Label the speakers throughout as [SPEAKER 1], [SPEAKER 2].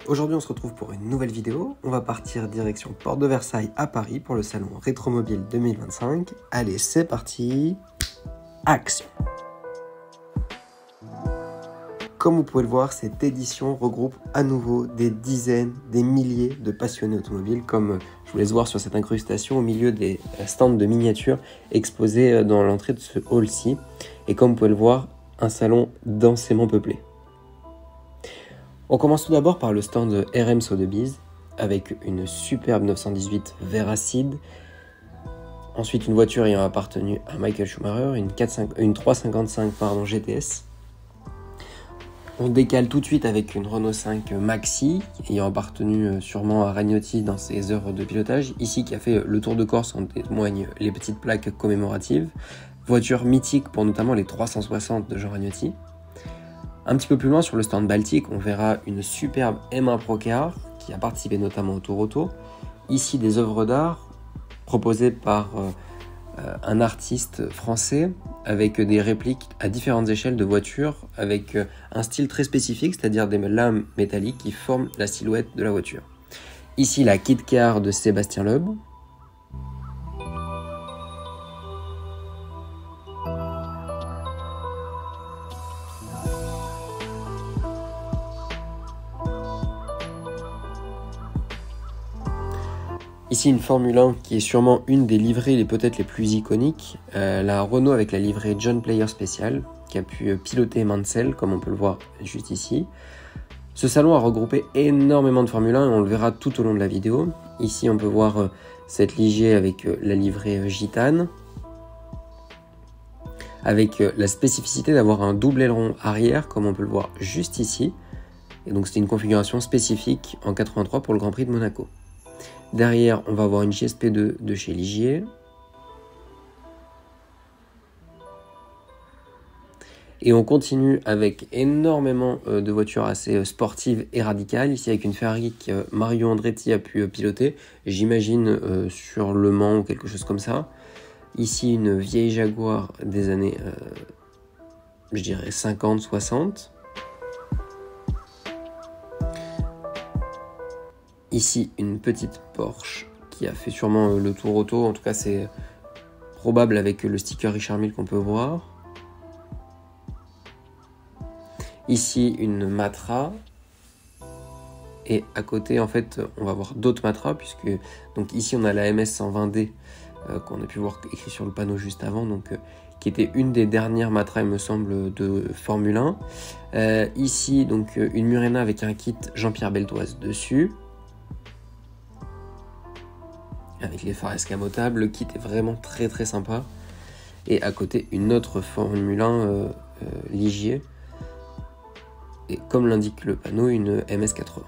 [SPEAKER 1] Aujourd'hui on se retrouve pour une nouvelle vidéo. On va partir direction Porte de Versailles à Paris pour le salon Rétromobile 2025. Allez, c'est parti, action! Comme vous pouvez le voir, cette édition regroupe à nouveau des dizaines, des milliers de passionnés automobiles, comme je vous laisse voir sur cette incrustation au milieu des stands de miniatures exposés dans l'entrée de ce hall-ci. Et comme vous pouvez le voir, un salon densément peuplé. On commence tout d'abord par le stand RM Sotheby's avec une superbe 918 vert acide. Ensuite, une voiture ayant appartenu à Michael Schumacher, une 355 GTS. On décale tout de suite avec une Renault 5 Maxi, ayant appartenu sûrement à Ragnotti dans ses heures de pilotage. Ici, qui a fait le tour de Corse, en témoignent les petites plaques commémoratives. Voiture mythique pour notamment les 360 de Jean Ragnotti. Un petit peu plus loin, sur le stand Baltique, on verra une superbe M1 Procar, qui a participé notamment au Tour Auto. Ici, des œuvres d'art proposées par un artiste français, avec des répliques à différentes échelles de voitures, avec un style très spécifique, c'est-à-dire des lames métalliques qui forment la silhouette de la voiture. Ici, la Kit Car de Sébastien Loeb. Ici, une Formule 1 qui est sûrement une des livrées peut-être les plus iconiques, la Renault avec la livrée John Player Special, qui a pu piloter Mansell, comme on peut le voir juste ici. Ce salon a regroupé énormément de Formule 1 et on le verra tout au long de la vidéo. Ici, on peut voir cette Ligier avec la livrée Gitane, avec la spécificité d'avoir un double aileron arrière, comme on peut le voir juste ici. Et donc, c'était une configuration spécifique en 83 pour le Grand Prix de Monaco. Derrière, on va avoir une JSP2 de chez Ligier. Et on continue avec énormément de voitures assez sportives et radicales. Ici, avec une Ferrari que Mario Andretti a pu piloter. J'imagine sur Le Mans ou quelque chose comme ça. Ici, une vieille Jaguar des années, je dirais 50, 60. Ici, une petite Porsche qui a fait sûrement le tour auto. En tout cas, c'est probable avec le sticker Richard Mille qu'on peut voir. Ici, une Matra. Et à côté, en fait, on va voir d'autres Matra, puisque donc ici, on a la MS120D qu'on a pu voir écrit sur le panneau juste avant, donc qui était une des dernières Matra, il me semble, de Formule 1. Ici, donc, une Murena avec un kit Jean-Pierre Beltoise dessus. Avec les phares escamotables, le kit est vraiment très très sympa. Et à côté, une autre Formule 1 Ligier. Et comme l'indique le panneau, une MS80.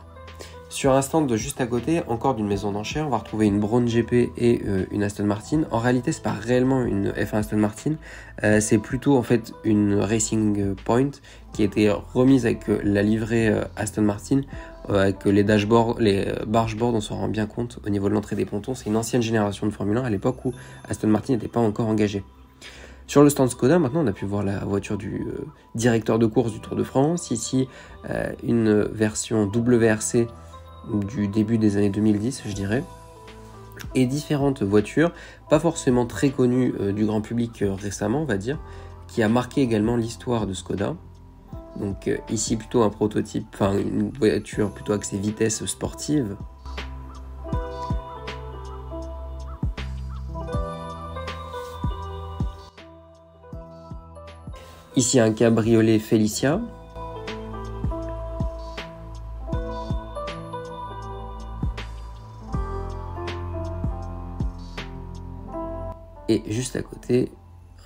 [SPEAKER 1] Sur un stand de juste à côté, encore d'une maison d'enchères, on va retrouver une Brown GP et une Aston Martin. En réalité, c'est pas réellement une F1 Aston Martin, c'est plutôt en fait une Racing Point qui a été remise avec la livrée Aston Martin, avec les dashboards, les bargeboards, on s'en rend bien compte au niveau de l'entrée des pontons. C'est une ancienne génération de Formule 1 à l'époque où Aston Martin n'était pas encore engagé. Sur le stand Skoda, maintenant, on a pu voir la voiture du directeur de course du Tour de France. Ici, une version WRC du début des années 2010, je dirais. Et différentes voitures, pas forcément très connues du grand public récemment, on va dire, qui a marqué également l'histoire de Skoda. Donc ici, plutôt un prototype, enfin une voiture plutôt axée vitesse sportive. Ici, un cabriolet Felicia. Et juste à côté,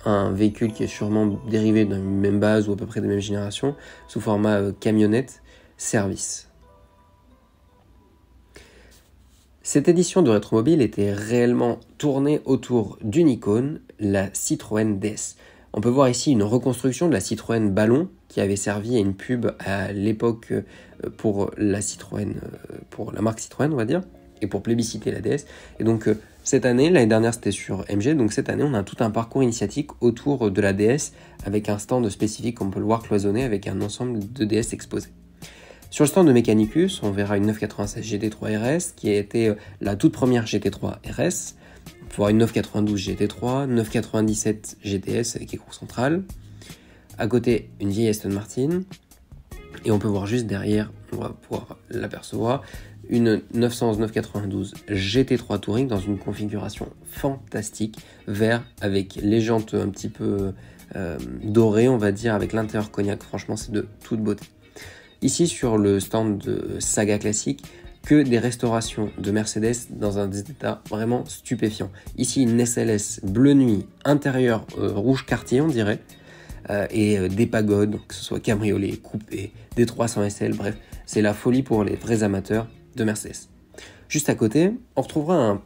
[SPEAKER 1] un véhicule qui est sûrement dérivé d'une même base ou à peu près de la même génération, sous format camionnette service. Cette édition de Rétromobile était réellement tournée autour d'une icône, la Citroën DS. On peut voir ici une reconstruction de la Citroën Ballon qui avait servi à une pub à l'époque pour la Citroën, pour la marque Citroën, on va dire, et pour plébisciter la DS. Et donc cette année, l'année dernière c'était sur MG, donc cette année on a tout un parcours initiatique autour de la DS avec un stand spécifique, on peut le voir cloisonné avec un ensemble de DS exposés. Sur le stand de Mechanicus, on verra une 996 GT3 RS qui a été la toute première GT3 RS. On peut voir une 992 GT3, 997 GTS avec écrou central. À côté, une vieille Aston Martin. Et on peut voir juste derrière, on va pouvoir l'apercevoir, une 911 992 GT3 Touring dans une configuration fantastique, vert avec les jantes un petit peu dorées, on va dire, avec l'intérieur cognac. Franchement, c'est de toute beauté. Ici, sur le stand de Saga Classique, que des restaurations de Mercedes dans un état vraiment stupéfiant. Ici, une SLS bleu nuit, intérieur rouge quartier, on dirait, et des pagodes, que ce soit cabriolet, coupé, des 300 SL, bref, c'est la folie pour les vrais amateurs de Mercedes. Juste à côté, on retrouvera,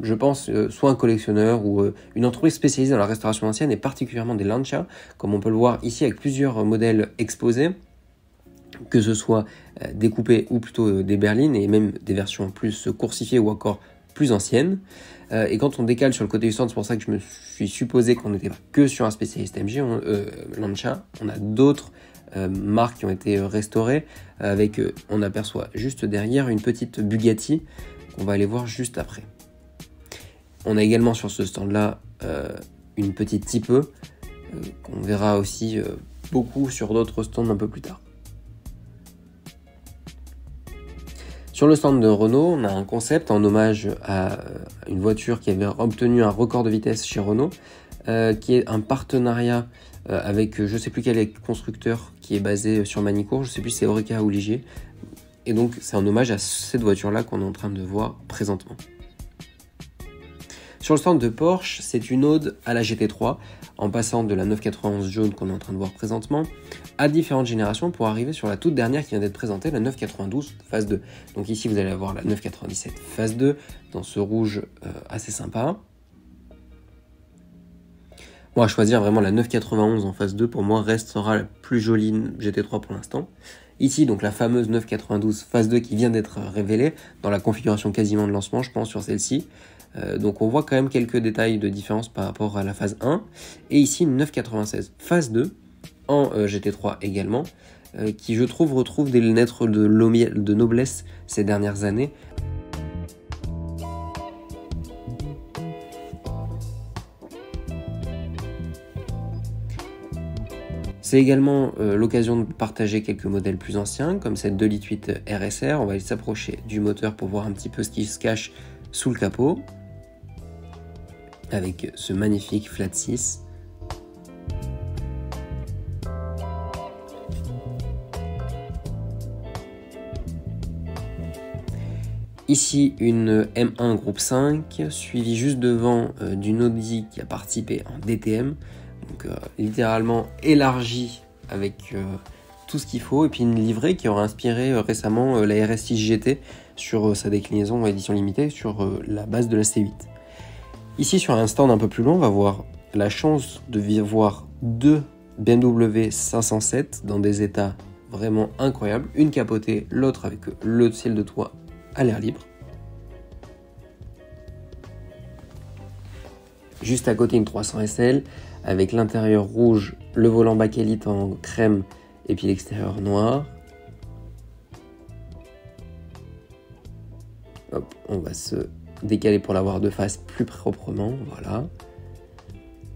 [SPEAKER 1] je pense, soit un collectionneur ou une entreprise spécialisée dans la restauration ancienne, et particulièrement des Lancia, comme on peut le voir ici avec plusieurs modèles exposés, que ce soit des coupés ou plutôt des berlines, et même des versions plus coursifiées ou encore plus anciennes. Et quand on décale sur le côté du stand, c'est pour ça que je me suis supposé qu'on n'était pas que sur un spécialiste AMG, Lancia. On a d'autres marques qui ont été restaurées, avec, on aperçoit juste derrière une petite Bugatti, qu'on va aller voir juste après. On a également sur ce stand-là une petite Type E, qu'on verra aussi beaucoup sur d'autres stands un peu plus tard. Sur le stand de Renault, on a un concept en hommage à une voiture qui avait obtenu un record de vitesse chez Renault, qui est un partenariat avec je ne sais plus quel constructeur qui est basé sur Manicourt, je ne sais plus si c'est Oreca ou Ligier. Et donc c'est en hommage à cette voiture-là qu'on est en train de voir présentement. Sur le stand de Porsche, c'est une ode à la GT3, en passant de la 991 jaune qu'on est en train de voir présentement, à différentes générations pour arriver sur la toute dernière qui vient d'être présentée, la 992 phase 2. Donc ici vous allez avoir la 997 phase 2, dans ce rouge assez sympa. Moi, à choisir vraiment la 991 en phase 2, pour moi, restera la plus jolie GT3 pour l'instant. Ici, donc la fameuse 992 phase 2 qui vient d'être révélée, dans la configuration quasiment de lancement, je pense, sur celle-ci. Donc on voit quand même quelques détails de différence par rapport à la phase 1. Et ici, une 996 phase 2, en GT3 également, qui je trouve retrouve des lettres de noblesse ces dernières années. C'est également l'occasion de partager quelques modèles plus anciens, comme cette 2,8 litres RSR. On va s'approcher du moteur pour voir un petit peu ce qui se cache sous le capot, avec ce magnifique Flat 6. Ici, une M1 groupe 5, suivie juste devant d'une Audi qui a participé en DTM. Donc littéralement élargie avec tout ce qu'il faut, et puis une livrée qui aura inspiré récemment la RS6 GT sur sa déclinaison édition limitée sur la base de la C8. Ici sur un stand un peu plus long, on va voir la chance de voir deux BMW 507 dans des états vraiment incroyables, une capotée, l'autre avec le ciel de toit à l'air libre. Juste à côté une 300 SL avec l'intérieur rouge, le volant bakélite en crème et puis l'extérieur noir. Hop, on va se décaler pour la voir de face plus proprement, voilà.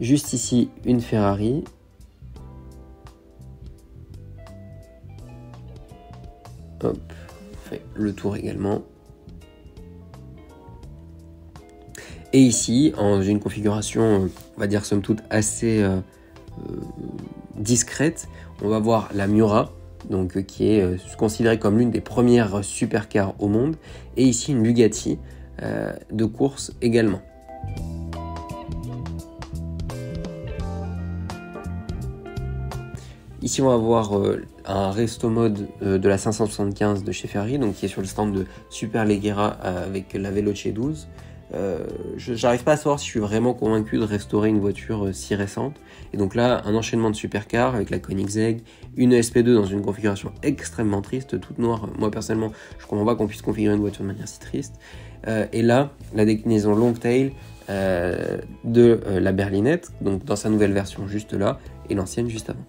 [SPEAKER 1] Juste ici une Ferrari. Hop, on fait le tour également. Et ici, en une configuration, on va dire somme toute assez discrète, on va voir la Miura, donc, qui est considérée comme l'une des premières supercars au monde, et ici une Bugatti de course également. Ici on va voir un resto mode de la 575 de chez Ferrari, donc qui est sur le stand de Super Leggera avec la Veloce 12. J'arrive pas à savoir si je suis vraiment convaincu de restaurer une voiture si récente. Et donc là, un enchaînement de supercars avec la Koenigsegg, une SP2 dans une configuration extrêmement triste, toute noire. Moi personnellement, je comprends pas qu'on puisse configurer une voiture de manière si triste. Et là, la déclinaison Longtail de la berlinette, donc dans sa nouvelle version juste là, et l'ancienne juste avant.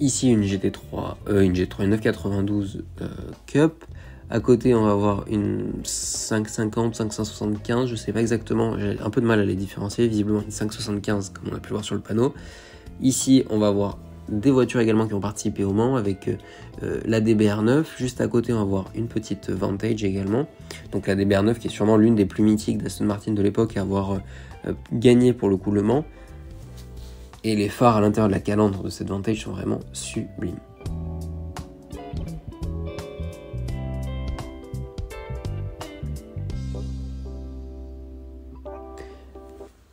[SPEAKER 1] Ici une GT3, une 992 Cup. À côté, on va avoir une 550, 575, je sais pas exactement, j'ai un peu de mal à les différencier, visiblement une 575 comme on a pu le voir sur le panneau. Ici, on va avoir des voitures également qui ont participé au Mans avec la DBR9. Juste à côté, on va voir une petite Vantage également. Donc la DBR9 qui est sûrement l'une des plus mythiques d'Aston Martin de l'époque à avoir gagné pour le coup le Mans. Et les phares à l'intérieur de la calandre de cette Vantage sont vraiment sublimes.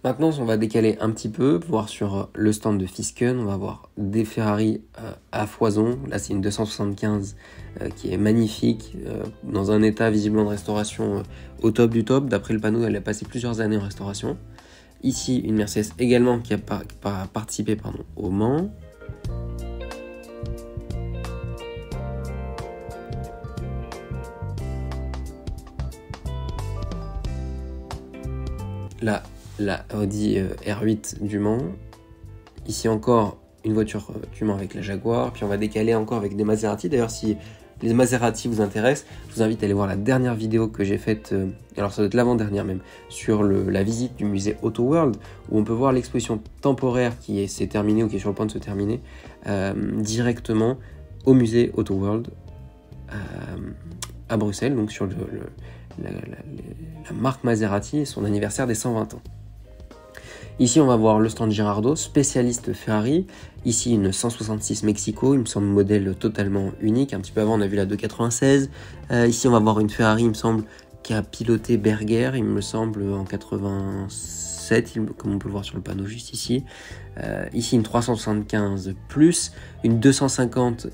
[SPEAKER 1] Maintenant, on va décaler un petit peu, voir sur le stand de Fisken, on va voir des Ferrari à foison. Là, c'est une 275 qui est magnifique, dans un état visiblement de restauration au top du top. D'après le panneau, elle a passé plusieurs années en restauration. Ici, une Mercedes également qui a participé au Mans. Là, la Audi R8 du Mans. Ici encore une voiture du Mans avec la Jaguar. Puis on va décaler encore avec des Maserati. D'ailleurs, si les Maserati vous intéressent, je vous invite à aller voir la dernière vidéo que j'ai faite, alors ça doit être l'avant-dernière même, sur la visite du musée Auto World, où on peut voir l'exposition temporaire qui s'est terminée ou qui est sur le point de se terminer, directement au musée Auto World à Bruxelles, donc sur la marque Maserati et son anniversaire des 120 ans. Ici, on va voir le stand Girardeau, spécialiste Ferrari. Ici, une 166 Mexico, il me semble modèle totalement unique. Un petit peu avant, on a vu la 296. Ici, on va voir une Ferrari, il me semble, qui a piloté Berger, il me semble, en 87, comme on peut le voir sur le panneau juste ici. Ici, une 375 plus, une 250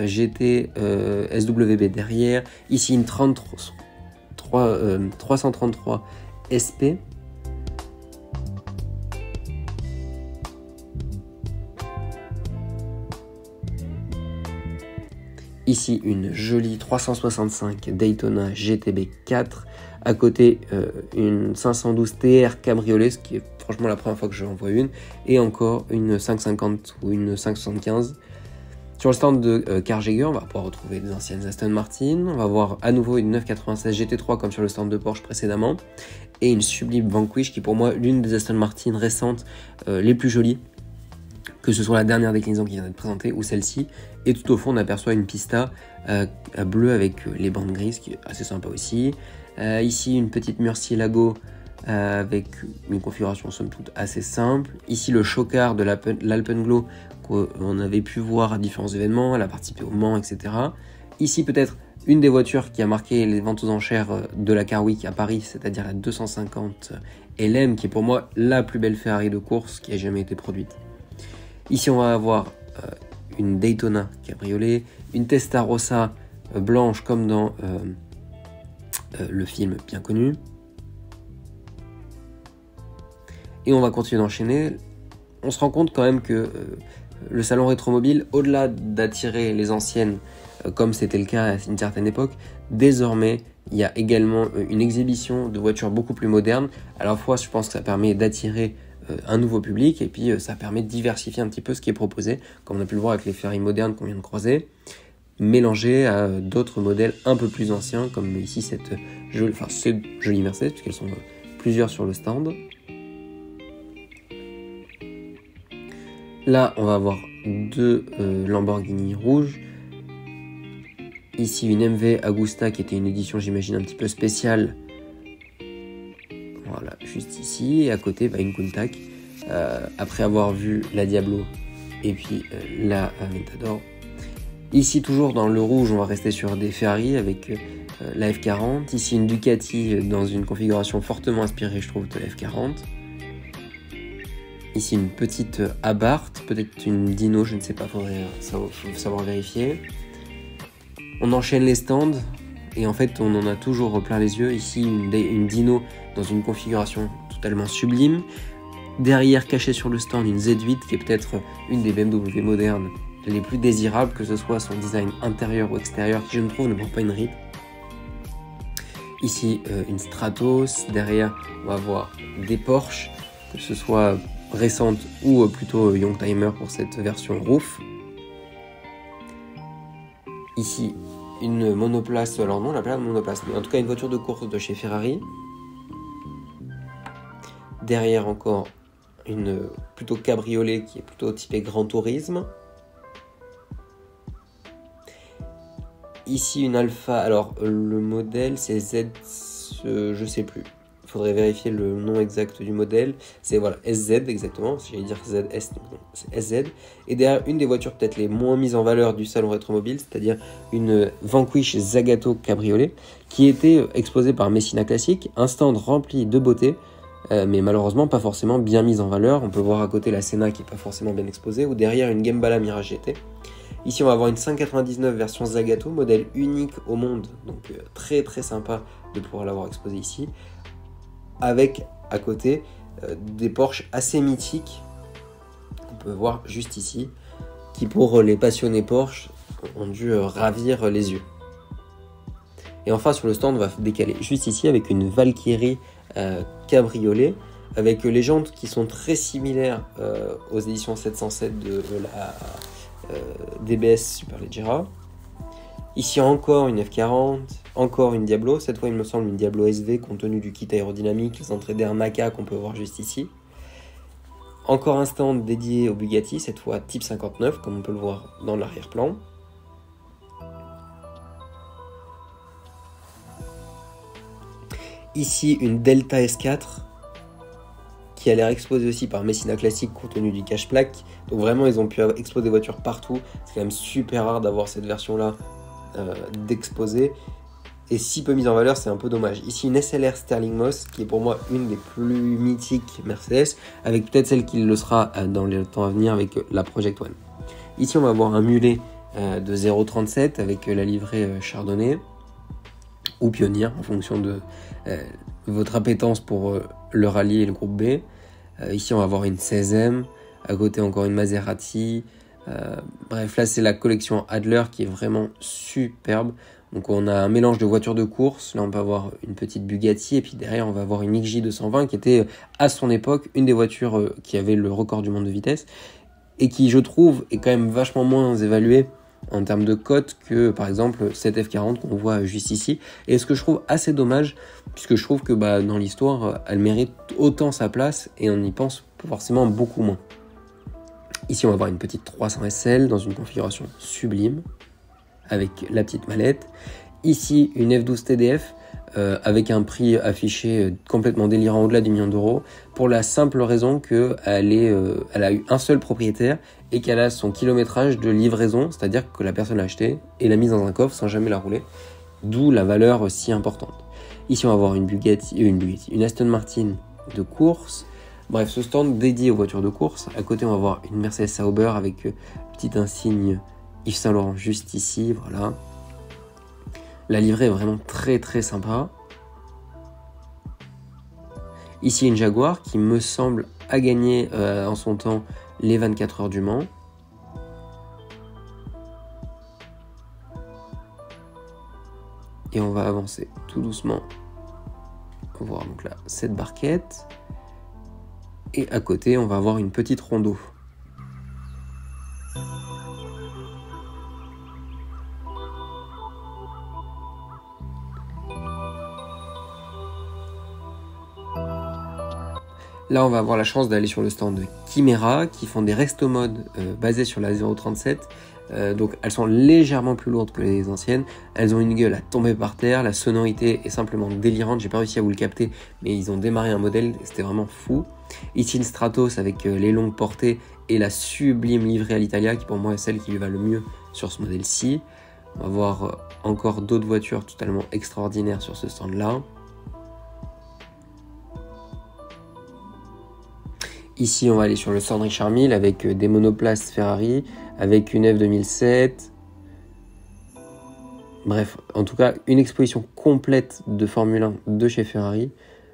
[SPEAKER 1] GT SWB derrière. Ici, une 333 SP. Ici, une jolie 365 Daytona GTB 4. À côté, une 512 TR Cabriolet, ce qui est franchement la première fois que j'en vois une. Et encore une 550 ou une 575. Sur le stand de Karl Jaeger, on va pouvoir retrouver des anciennes Aston Martin. On va voir à nouveau une 996 GT3 comme sur le stand de Porsche précédemment. Et une sublime Vanquish qui est pour moi l'une des Aston Martin récentes les plus jolies. Que ce soit la dernière déclinaison qui vient d'être présentée ou celle-ci. Et tout au fond, on aperçoit une pista bleue avec les bandes grises, qui est assez sympa aussi. Ici, une petite Murcielago avec une configuration somme toute assez simple. Ici, le chocard de l'Alpenglow qu'on avait pu voir à différents événements. Elle a participé au Mans, etc. Ici, peut-être une des voitures qui a marqué les ventes aux enchères de la Car Week à Paris, c'est-à-dire la 250 LM, qui est pour moi la plus belle Ferrari de course qui a jamais été produite. Ici, on va avoir une Daytona Cabriolet, une Testarossa blanche comme dans le film bien connu. Et on va continuer d'enchaîner. On se rend compte quand même que le salon rétromobile, au-delà d'attirer les anciennes, comme c'était le cas à une certaine époque, désormais, il y a également une exhibition de voitures beaucoup plus modernes. À la fois, je pense que ça permet d'attirer un nouveau public et puis ça permet de diversifier un petit peu ce qui est proposé, comme on a pu le voir avec les Ferrari modernes qu'on vient de croiser, mélangé à d'autres modèles un peu plus anciens, comme ici cette jolie Mercedes, puisqu'elles sont plusieurs sur le stand. Là, on va avoir deux Lamborghini rouges. Ici, une MV Agusta qui était une édition, j'imagine, un petit peu spéciale. Voilà, juste ici. Et à côté, une Countach. Après avoir vu la Diablo et puis la Aventador. Ici, toujours dans le rouge, on va rester sur des Ferrari avec la F40. Ici, une Ducati dans une configuration fortement inspirée, je trouve, de la F40. Ici, une petite Abarth, peut-être une Dino, je ne sais pas, faudrait savoir vérifier. On enchaîne les stands et en fait, on en a toujours plein les yeux. Ici, une Dino dans une configuration totalement sublime. Derrière, caché sur le stand, une Z8 qui est peut-être une des BMW modernes les plus désirables, que ce soit son design intérieur ou extérieur, qui je ne trouve ne prend pas une ride. Ici, une Stratos. Derrière, on va voir des Porsche, que ce soit récentes ou plutôt Youngtimer pour cette version roof. Ici, une monoplace, alors non, la plate monoplace, mais en tout cas une voiture de course de chez Ferrari. Derrière encore une plutôt cabriolet qui est plutôt typée Grand Tourisme. Ici une Alfa, alors le modèle c'est Z, je sais plus. Il faudrait vérifier le nom exact du modèle. C'est voilà, SZ exactement, si j'allais dire ZS, non, c'est SZ. Et derrière une des voitures peut-être les moins mises en valeur du salon rétromobile, c'est-à-dire une Vanquish Zagato Cabriolet, qui était exposée par Messina Classic, un stand rempli de beauté, mais malheureusement pas forcément bien mise en valeur. On peut voir à côté la Senna qui n'est pas forcément bien exposée, ou derrière une Gembala Mirage GT. Ici on va avoir une 599 version Zagato, modèle unique au monde, donc très très sympa de pouvoir l'avoir exposé ici, avec à côté des Porsche assez mythiques, qu'on peut voir juste ici, qui pour les passionnés Porsche ont dû ravir les yeux. Et enfin sur le stand on va décaler juste ici avec une Valkyrie cabriolet, avec les jantes qui sont très similaires aux éditions 707 de la DBS Superleggera. Ici encore une F40, encore une Diablo, cette fois il me semble une Diablo SV compte tenu du kit aérodynamique, les entrées d'air NACA qu'on peut voir juste ici. Encore un stand dédié au Bugatti, cette fois type 59 comme on peut le voir dans l'arrière-plan. Ici une Delta S4 qui a l'air exposée aussi par Messina Classic compte tenu du cache-plaque. Donc vraiment ils ont pu exposer des voitures partout. C'est quand même super rare d'avoir cette version là d'exposer. Et si peu mise en valeur, c'est un peu dommage. Ici une SLR Sterling Moss qui est pour moi une des plus mythiques Mercedes, avec peut-être celle qui le sera dans le temps à venir avec la Project One. Ici on va avoir un mulet de 0,37 avec la livrée Chardonnay ou Pionnier en fonction de votre appétence pour le rallye et le groupe B. Ici on va avoir une 16e, à côté encore une Maserati. Bref, là c'est la collection Adler qui est vraiment superbe. Donc on a un mélange de voitures de course, là on peut avoir une petite Bugatti et puis derrière on va avoir une XJ220 qui était à son époque une des voitures qui avait le record du monde de vitesse et qui je trouve est quand même vachement moins évaluée en termes de cote que par exemple cette F40 qu'on voit juste ici, et ce que je trouve assez dommage puisque je trouve que dans l'histoire elle mérite autant sa place et on y pense forcément beaucoup moins. Ici on va avoir une petite 300 SL dans une configuration sublime avec la petite mallette. Ici une F12 TDF avec un prix affiché complètement délirant au-delà du million d'euros, pour la simple raison qu'elle elle a eu un seul propriétaire et qu'elle a son kilométrage de livraison, c'est-à-dire que la personne l'a achetée et l'a mise dans un coffre sans jamais la rouler, d'où la valeur si importante. Ici on va avoir une Aston Martin de course. Bref, ce stand dédié aux voitures de course. À côté on va avoir une Mercedes Sauber avec petit insigne Yves Saint Laurent juste ici, voilà. La livrée est vraiment très très sympa. Ici une Jaguar qui me semble a gagné en son temps les 24 heures du Mans. Et on va avancer tout doucement. On va voir donc là cette barquette. Et à côté on va avoir une petite Rondo. Là, on va avoir la chance d'aller sur le stand de Chimera, qui font des resto-modes basés sur la 037. Donc, elles sont légèrement plus lourdes que les anciennes. Elles ont une gueule à tomber par terre. La sonorité est simplement délirante. J'ai pas réussi à vous le capter, mais ils ont démarré un modèle. C'était vraiment fou. Ici, une Stratos avec les longues portées et la sublime livrée à l'Italia, qui pour moi est celle qui lui va le mieux sur ce modèle-ci. On va voir encore d'autres voitures totalement extraordinaires sur ce stand-là. Ici, on va aller sur le stand Richard Mille avec des monoplaces Ferrari, avec une F2007. Bref, en tout cas, une exposition complète de Formule 1 de chez Ferrari.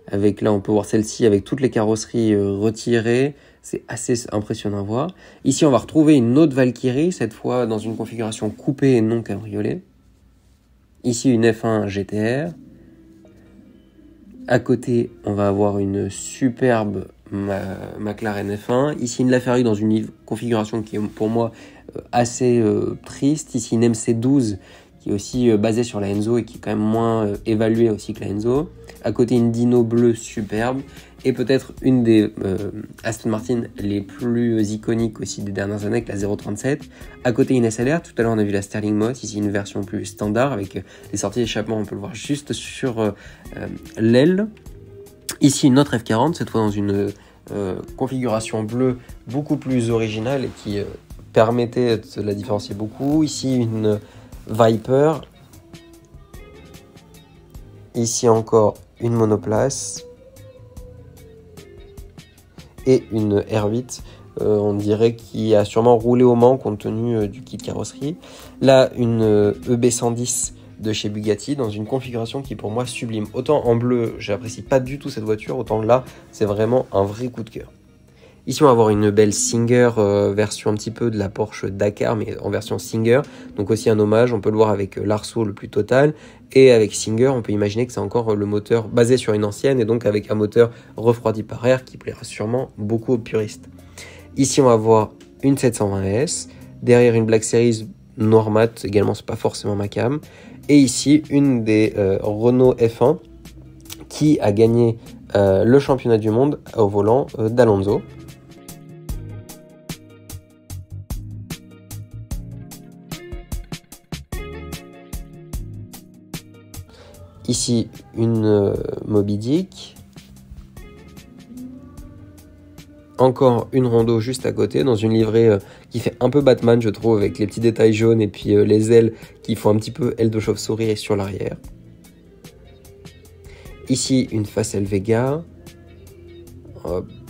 [SPEAKER 1] Avec là, on peut voir celle-ci avec toutes les carrosseries retirées. C'est assez impressionnant à voir. Ici, on va retrouver une autre Valkyrie, cette fois dans une configuration coupée et non cabriolet. Ici, une F1 GTR. À côté, on va avoir une superbe McLaren F1. Ici, une LaFerrari dans une configuration qui est pour moi assez triste. Ici une MC12 qui est aussi basée sur la Enzo et qui est quand même moins évaluée aussi que la Enzo. À côté une Dino bleue superbe et peut-être une des Aston Martin les plus iconiques aussi des dernières années avec la 037. À côté une SLR, tout à l'heure on a vu la Sterling Moss, ici une version plus standard avec les sorties d'échappement, on peut le voir juste sur l'aile. Ici une autre F40, cette fois dans une configuration bleue beaucoup plus originale et qui permettait de la différencier beaucoup. Ici une Viper. Ici encore une monoplace. Et une R8, on dirait qui a sûrement roulé au Mans compte tenu du kit carrosserie. Là, une EB110 de chez Bugatti dans une configuration qui est pour moi sublime. Autant en bleu, j'apprécie pas du tout cette voiture, autant là, c'est vraiment un vrai coup de cœur. Ici, on va avoir une belle Singer, version un petit peu de la Porsche Dakar, mais en version Singer. Donc aussi un hommage, on peut le voir avec l'Arceau le plus total. Et avec Singer, on peut imaginer que c'est encore le moteur basé sur une ancienne, et donc avec un moteur refroidi par air qui plaira sûrement beaucoup aux puristes. Ici, on va avoir une 720S. Derrière, une Black Series noir mat, également, c'est pas forcément ma cam. Et ici, une des Renault F1 qui a gagné le championnat du monde au volant d'Alonso. Ici, une Moby Dick. Encore une Rondo juste à côté, dans une livrée qui fait un peu Batman, je trouve, avec les petits détails jaunes et puis les ailes qui font un petit peu aile de chauve-souris sur l'arrière. Ici, une Facel Vega.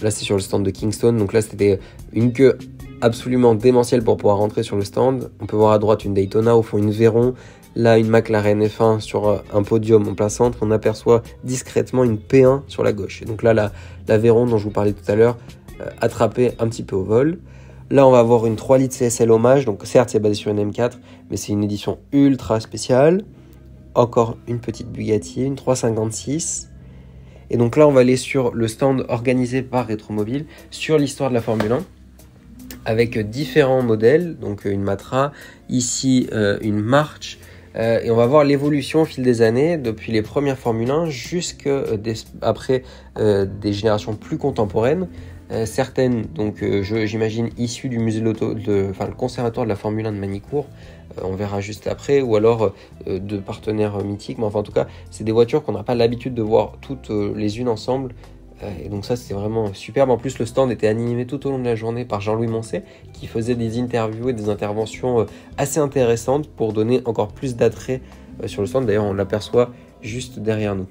[SPEAKER 1] Là, c'est sur le stand de Kingston. Donc là, c'était une queue absolument démentielle pour pouvoir rentrer sur le stand. On peut voir à droite une Daytona, au fond une Veyron. Là, une McLaren F1 sur un podium en plein centre. On aperçoit discrètement une P1 sur la gauche. Et donc là, la Veyron dont je vous parlais tout à l'heure, attrapée un petit peu au vol. Là, on va avoir une 3 litres CSL hommage. Donc certes, c'est basé sur une M4, mais c'est une édition ultra spéciale. Encore une petite Bugatti, une 356. Et donc là, on va aller sur le stand organisé par Rétromobile sur l'histoire de la Formule 1 avec différents modèles. Donc une Matra, ici une March. Et on va voir l'évolution au fil des années, depuis les premières Formule 1 jusqu'après des générations plus contemporaines. Certaines, donc j'imagine, issues du musée le conservatoire de la Formule 1 de Manicourt, on verra juste après, ou alors de partenaires mythiques. Mais enfin, en tout cas, c'est des voitures qu'on n'a pas l'habitude de voir toutes les unes ensemble. Et donc ça, c'est vraiment superbe. En plus, le stand était animé tout au long de la journée par Jean-Louis Moncey, qui faisait des interviews et des interventions assez intéressantes pour donner encore plus d'attrait sur le stand. D'ailleurs, on l'aperçoit juste derrière nous.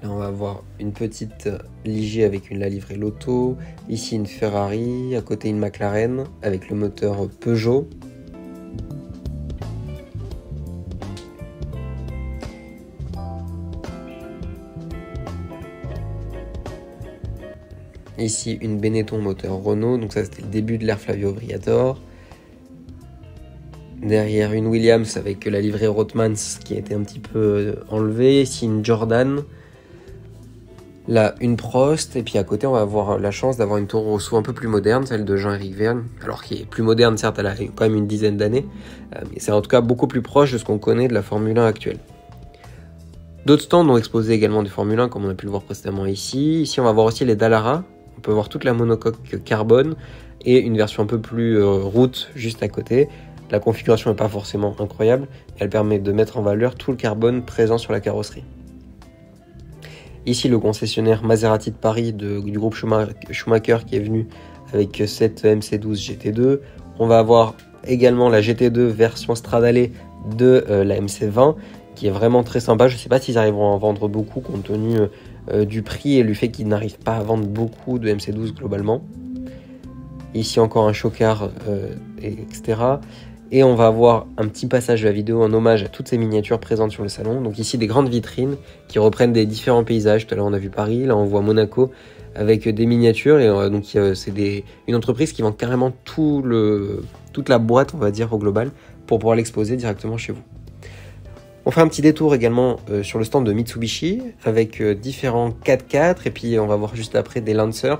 [SPEAKER 1] Là, on va avoir une petite Ligier avec la livrée Lotto. Ici, une Ferrari. À côté, une McLaren avec le moteur Peugeot. Ici, une Benetton moteur Renault, donc ça c'était le début de l'ère Flavio Briatore. Derrière, une Williams avec la livrée Rothmans qui a été un petit peu enlevée. Ici, une Jordan. Là, une Prost. Et puis à côté, on va avoir la chance d'avoir une Toro Rosso un peu plus moderne, celle de Jean-Éric Vergne. Alors qui est plus moderne, certes, elle a quand même une dizaine d'années. Mais c'est en tout cas beaucoup plus proche de ce qu'on connaît de la Formule 1 actuelle. D'autres stands ont exposé également des Formule 1, comme on a pu le voir précédemment ici. Ici, on va voir aussi les Dallara. On peut voir toute la monocoque carbone et une version un peu plus route juste à côté. La configuration n'est pas forcément incroyable, mais elle permet de mettre en valeur tout le carbone présent sur la carrosserie. Ici, le concessionnaire Maserati de Paris du groupe Schumacher qui est venu avec cette MC12 GT2. On va avoir également la GT2 version Stradale de la MC20 qui est vraiment très sympa. Je ne sais pas s'ils arriveront à en vendre beaucoup compte tenu du prix et le fait qu'ils n'arrivent pas à vendre beaucoup de MC12 globalement. Ici encore un chocard, etc. Et on va avoir un petit passage de la vidéo en hommage à toutes ces miniatures présentes sur le salon. Donc ici des grandes vitrines qui reprennent des différents paysages. Tout à l'heure on a vu Paris, là on voit Monaco avec des miniatures. Et donc c'est une entreprise qui vend carrément toute la boîte, on va dire, au global, pour pouvoir l'exposer directement chez vous. On fait un petit détour également sur le stand de Mitsubishi avec différents 4x4 et puis on va voir juste après des Lancer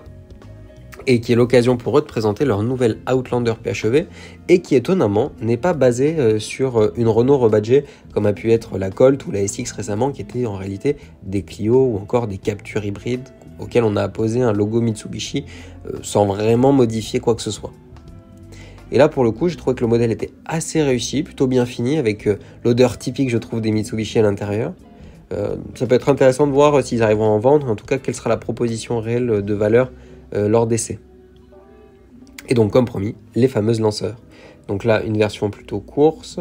[SPEAKER 1] et qui est l'occasion pour eux de présenter leur nouvelle Outlander PHEV et qui étonnamment n'est pas basée sur une Renault rebadgée comme a pu être la Colt ou la SX récemment qui étaient en réalité des Clio ou encore des Captur hybrides auxquels on a apposé un logo Mitsubishi sans vraiment modifier quoi que ce soit. Et là, pour le coup, j'ai trouvé que le modèle était assez réussi, plutôt bien fini, avec l'odeur typique, je trouve, des Mitsubishi à l'intérieur. Ça peut être intéressant de voir s'ils arriveront à en vendre, en tout cas, quelle sera la proposition réelle de valeur lors d'essai. Et donc, comme promis, les fameuses lanceurs. Donc là, une version plutôt course.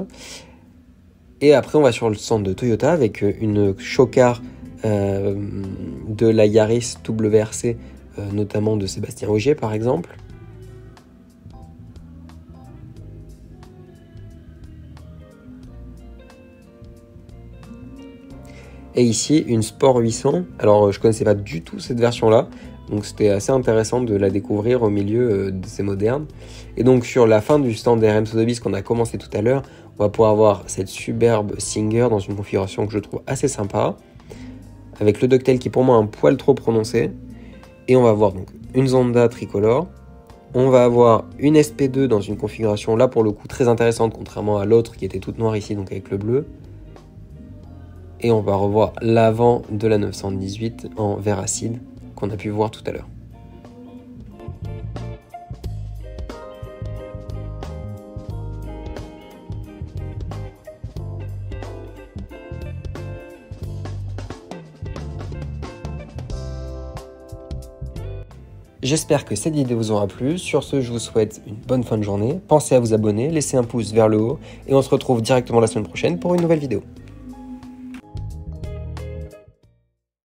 [SPEAKER 1] Et après, on va sur le stand de Toyota avec une show-car de la Yaris WRC, notamment de Sébastien Ogier, par exemple. Et ici, une Sport 800. Alors, je connaissais pas du tout cette version-là. Donc, c'était assez intéressant de la découvrir au milieu de ces modernes. Et donc, sur la fin du stand RM Sotheby's qu'on a commencé tout à l'heure, on va pouvoir voir cette superbe Singer dans une configuration que je trouve assez sympa. Avec le ducktail qui, pour moi, est un poil trop prononcé. Et on va voir donc une Zonda tricolore. On va avoir une SP2 dans une configuration, là, pour le coup, très intéressante, contrairement à l'autre qui était toute noire ici, donc avec le bleu. Et on va revoir l'avant de la 918 en vert acide qu'on a pu voir tout à l'heure. J'espère que cette vidéo vous aura plu. Sur ce, je vous souhaite une bonne fin de journée. Pensez à vous abonner, laissez un pouce vers le haut et on se retrouve directement la semaine prochaine pour une nouvelle vidéo.